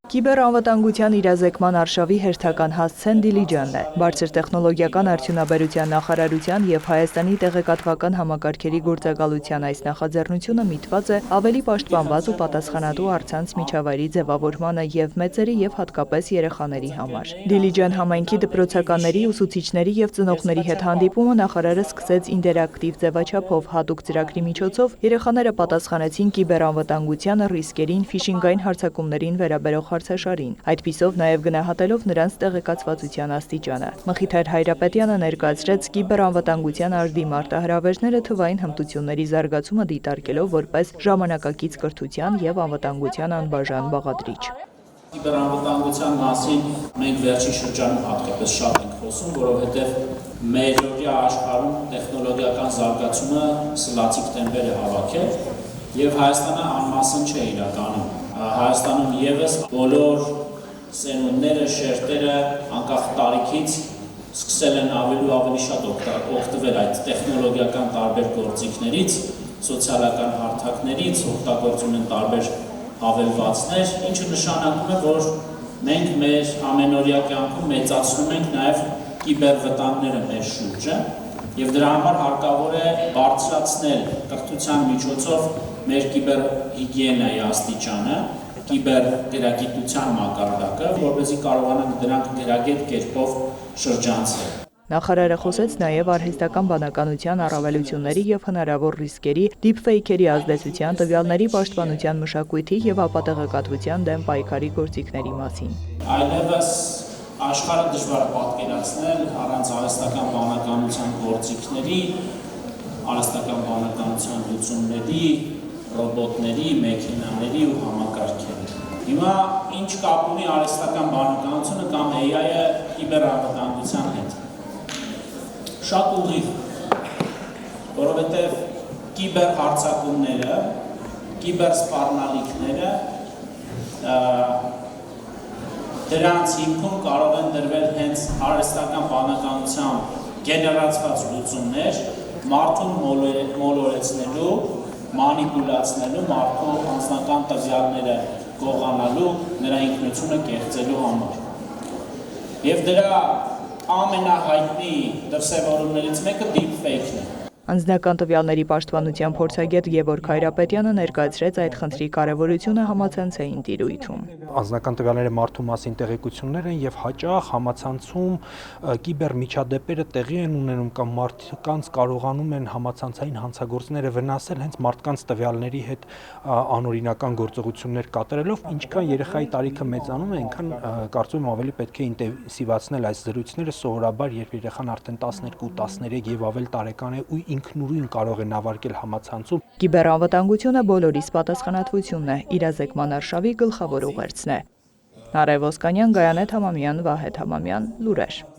Կիբերանվտանգության իրազեկման արշավի հերթական հասցեն Դիլիջանն է։ Բարձր տեխնոլոգիական արդյունաբերության նախարարության և Հայաստանի տեղեկատվական համակարգերի գործակալության այս նախաձեռնությունը միտված է ավելի պաշտպանված ու պատասխանատու առցանց միջավայրի ձևավորմանը և մեծերի և հատկապես երեխաների համար։ Դիլիջան համայնքի դպրոցականների, ուսուցիչների և ծնողների հետ հանդիպումը նախարարը սկսեց ինտերակտիվ ձևաչափով, հատուկ ծրագրի միջոցով երեխաները պատասխանեցին կիբերանվտանգությանը, ռիսկերին, ֆիշինգային հարձակումներին վերաբերող հարցաշարին, այդպիսով նաև գնահատելով նրանց տեղեկացվածության աստիճանը։ Մխիթար Հայրապետյանը ներկայացրեց կիբերանվտանգության արդի մարտահրավերները թվային հմտությունների զարգացումը դիտարկելով որպես ժամանակակից կրթության և անվտանգության անբաժան բաղադրիչ։ Կիբերանվտանգության մասին մենք վերջին շրջանում հատկապես շատ ենք խոսում, որովհետև մերօրյա աշխարհում տեխնոլոգիական զարգացումը սլացիկ տեմպեր է հավաքել եւ Հայաստանը անմասն չէ իրականում։ Հայաստանում եւս բոլոր սերունդները, շերտերը անկախ տարիքից սկսել են ավելի ու ավելի շատ օգտվել այդ տեխնոլոգիական տարբեր գործիքներից, սոցիալական հարթակներից, օգտագործում են տարբեր հավելվածներ, ինչը նշանակում է, որ մենք մեր ամենօրյա կյանքում մեծացնում ենք նաև կիբերվտանգները մեր շուրջը եւ դրա համար հարկավոր է բարձրացնել կրթության միջոցով մեր կիբերհիգիենայի աստիճանը, կիբերգերագիտության մակարդակը, որպեսզի կարողանանք դրանք գրագետ կերպով շրջանցել։ Նախարարը խոսեց նաև արհեստական բանականության առավելությունների և հնարավոր ռիսկերի, դիփֆեյքերի ազդեցության, տվյալների պաշտպանության մշակույթի և ապատեղեկատվության դեմ պայքարի գործիքների մասին։ Այլևս աշխարհը դժվար է պատկերացնել առանց արհեստական բանականության գործիքների, արհեստական բանականության լուծումների, ռոբոտների, մեքենաների ու համակարգերի։ Հիմա ինչ կապ ունի արհեստական բանականությունը կամ AI-ը կիբերանվտանգության հետ։ Շատ ուղիղ, որովհետև կիբերհարձակումները, կիբերսպառնալիքները դրանց հիմքում կարող են դրվել հենց արհեստական բանականության գեներացված լուծումներ, մարդուն մոլորեցնելու, մանիպուլացնելու, մարդու անձնական տվյալները գողանալու, նրա ինքնությունը կեղծելու համար։ Եվ դրա ամենահայտնի դրսևորումներից մեկը deepfake-ն է։ Անձնական տվյալների պաշտպանության փորձագետ Գևորգ Հայրապետյանը ներկայացրեց այդ խնդրի կարևորությունը համացանցային տիրույթում։ Անձնական տվյալները մարդու մասին տեղեկություններ են եւ հաճախ համացանցում կիբերմիջադեպերը տեղի են ունենում կամ մարդկանց կարողանում են համացանցային հանցագործները վնասել հենց մարդկանց տվյալների հետ անօրինական գործողություններ կատարելով, ինչքան երեխայի տարիքը մեծանում է, այնքան կարծում եմ ավելի պետք է ինտենսիվացնել այս զրույցները սովորաբար, երբ երեխան արդեն 12, 13 եւ ավել տարեկան է ու ինքնուրույն կարող է նավարկել համացանցում։ Կիբերանվտանգությունը բոլորիս պատասխանատվությունն է, իրազեկման արշավի գլխավոր ուղերձն է։ Նարեկ Ոսկանյան, Գայանե Թամամյան, Վահե Թամամյան, լուրեր։